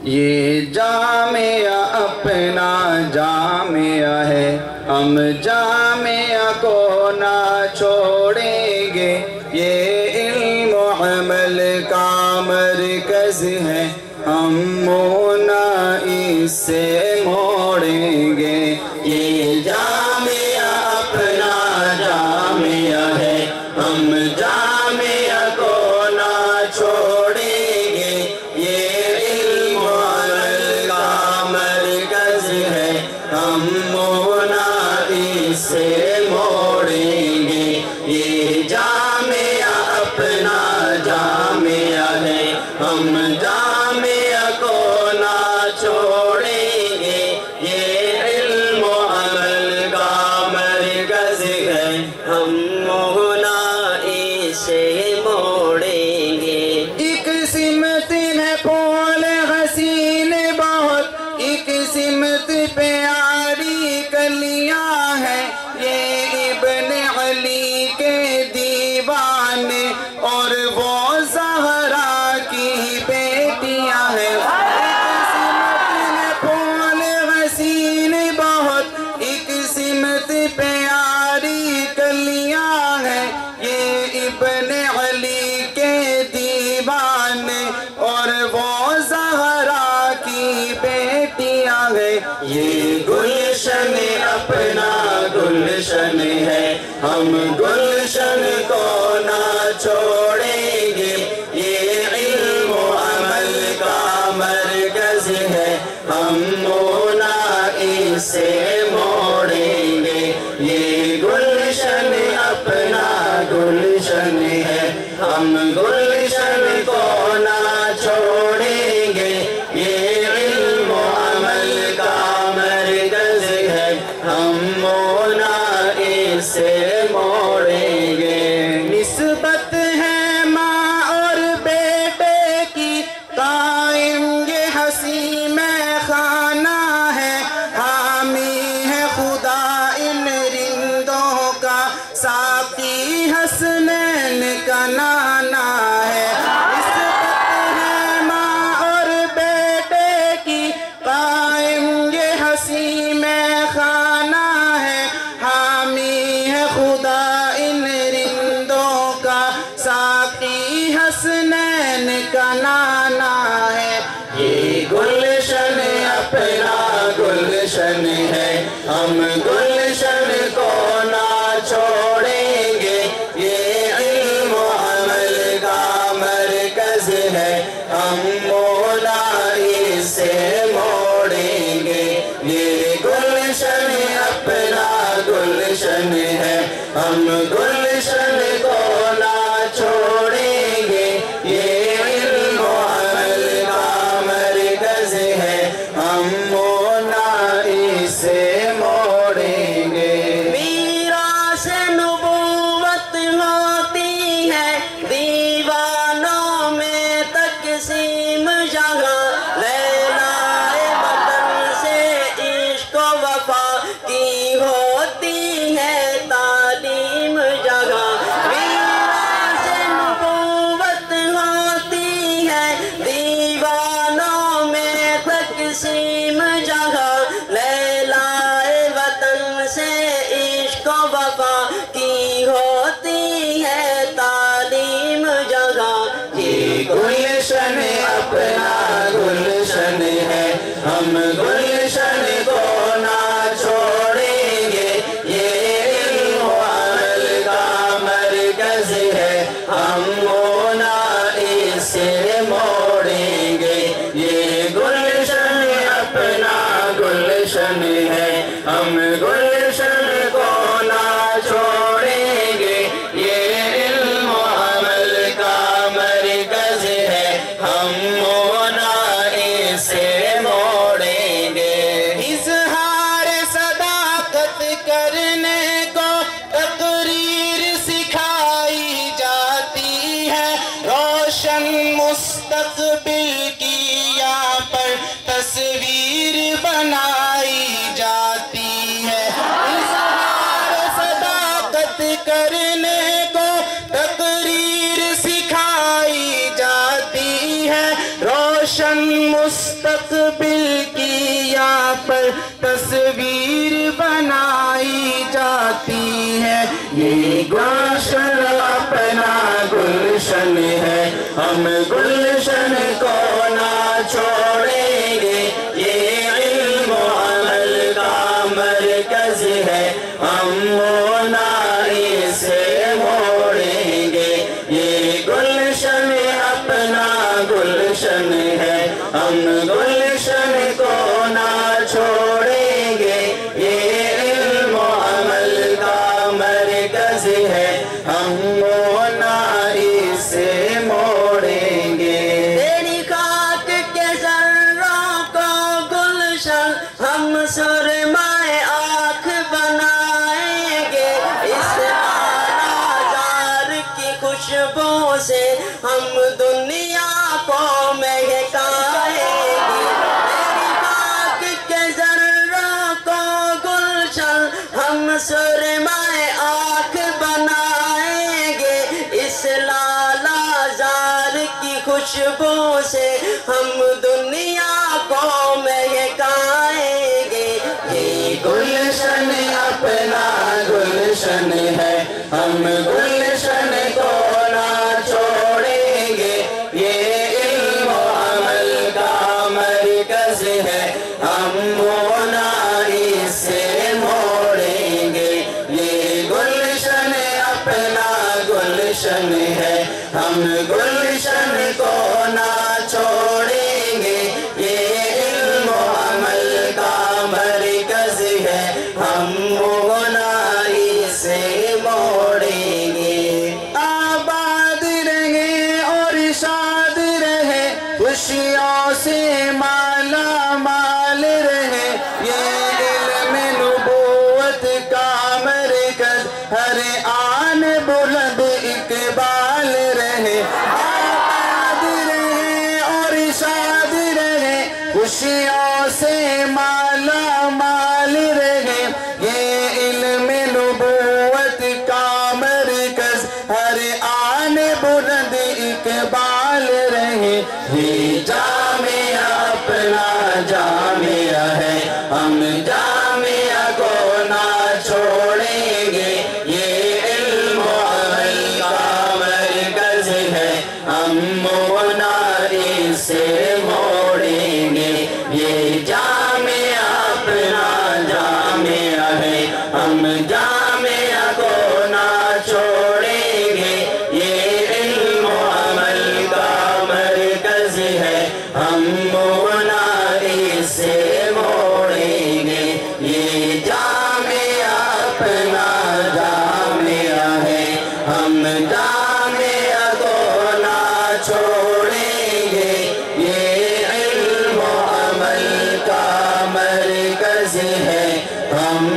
یہ جامعہ اپنا جامعہ ہے، ہم جامعہ کو نہ چھوڑیں گے، یہ علم و عمل کا مرکز ہے، ہم منہ نہ اس سے موڑیں گے۔ یہ جامعہ اپنا جامعہ ہے، ہم جامعہ کو نہ چھوڑیں گے، یہ علم و عمل کا مرکز ہے، ہم منہ نہ اس سے موڑیں گے۔ یہ جامعہ اپنا جامعہ ہے، ہم جامعہ کو نہ چھوڑیں گے، یہ علم و عمل کا مرکز ہے، ہم منہ نہ اسے موڑیں گے۔ ایک سمت ہے پھول حسین بہت، ایک سمت پیاری کلیاں ہیں، یہ ابن علی کے دیوانے اور وہ زہرا کی بیٹیاں ہیں۔ ایک سمت ہے پھول حسین بہت، ایک سمت پیاری کلیاں ہیں، یہ ابن علی کے دیوانے اور وہ زہرا کی بیٹیاں ہیں۔ یہ گلشن اپنا گلشن ہے، ہم گلشن کو نہ چھوڑیں گے، یہ علم و عمل کا مرکز ہے، ہم منہ نہ اسے موڑیں گے۔ یہ گلشن اپنا گلشن ہے، ہم گلشن کو نہ چھوڑیں گے، یہ علم و عمل کا مرکز ہے، ہم منہ نہ اسے موڑیں گے۔ نسبت ہے ماں اور بیٹے کی، قائم یہ حسین میں خانہ ہے، حامی ہے خدا ان رندوں کا، ساقی حسنین کا نانا ہے۔ نسبت ہے ماں اور بیٹے کی، قائم یہ حسین میں خانہ ہے، حامی ہے خدا ان رندوں کا، ساقی حسنین کا نانا ہے۔ یہ گلشن اپنا گلشن ہے، ہم گلشن کو نہ چھوڑیں گے، یہ علم و عمل کا مرکز ہے، ہم منہ نہ اسے موڑیں گے۔ یہ گلشن اپنا گلشن ہے، ہم گلشن کو نہ چھوڑیں گے، یہ علم و عمل کا مرکز ہے، ہم منہ نہ اسے موڑیں گے۔ میراث نبوت ہوتی ہے دیوانوں میں تقسیم جگہ، لیلائے وطن سے عشق و وفا کی ہوتی ہے تعلیم جگہ۔ میراث نبوت ہوتی ہے دیوانوں میں تقسیم جگہ، لیلائے وطن سے عشق و وفا کی ہوتی ہے تعلیم جگہ۔ یہ گلشن اپنا گلشن ہے، ہم گلشن کو نہ چھوڑیں گے، یہ علم و عمل کا مرکز ہے، ہم منہ نہ اسے موڑیں گے۔ یہ گلشن اپنا گلشن ہے، ہم گلشن کو نہ چھوڑیں گے، یہ علم و عمل کا مرکز ہے، ہم منہ نہ اسے موڑیں گے۔ اظہار صداقت کرنے کو تقریر سکھائی جاتی ہے، روشن مستقبل کی یہاں پر تصویر بنائی جاتی ہے۔ اظہار صداقت کرنے کو تقریر سکھائی جاتی ہے، روشن روشن مستقبل کی یہاں پر تصویر بنائی جاتی ہے. یہ گلشن اپنا گلشن ہے، ہم گلشن کو نہ چھوڑیں گے. یہ علم و عمل کا مرکز ہے، ہم نہ اسے موڑیں گے. یہ گلشن اپنا گلشن ہے، ہم گلشن کو نہ چھوڑیں گے. یہ علم و عمل کا مرکز ہے، ہم نہ اسے موڑیں گے. تیری خاک کے ذروں کو گلشن ہم سرمائے آنکھ بنائیں گے. اس آلہ کی خوشبو سے ہم دنیا کو مہکائیں گے. تیری خاک کے ذروں کو گلشن ہم سرمائے آنکھ بنائیں گے. اس لالہ زار کی خوشبو سے ہم دنیا کو مہکائیں گے. یہ گلشن اپنا گلشن ہے، ہم گلشن کو نہ چھوڑیں گے. یہ علم و عمل کا مرکز ہے، ہم نہ اسے موڑیں گے. یہ گلشن اپنا گلشن ہے، ہم گلشن کو نہ چھوڑیں گے. یہ علم و عمل کا مرکز ہے، ہم نہ اسے موڑیں گے. آباد رہے اور شاد رہے، خوشیوں سے مالا مال رہے. یہ علم نبوت کا مرکز، ہر آن بلند اقبال رہے. آباد رہے اور شاد رہے، خوشیوں سے مالا مال رہے. یہ علم نبوت کا مرکز، ہر آن بلند اقبال رہے. یہ جامعہ اپنا جامعہ ہے، ہم جامعہ کو نہ چھوڑیں گے. یہ علم و عمل کا مرکز ہے، ہم نہ اسے موڑیں گے. یہ جامعہ اپنا جامعہ ہے، ہم جامعہ کو نہ چھوڑیں گے. یہ علم و عمل کا مرکز ہے، ہم نہ اسے موڑیں گے. یہ جامعہ اپنا جامعہ ہے، ہم جامعہ کو نہ چھوڑیں گے. یہ علم و عمل کا مرکز ہے، ہم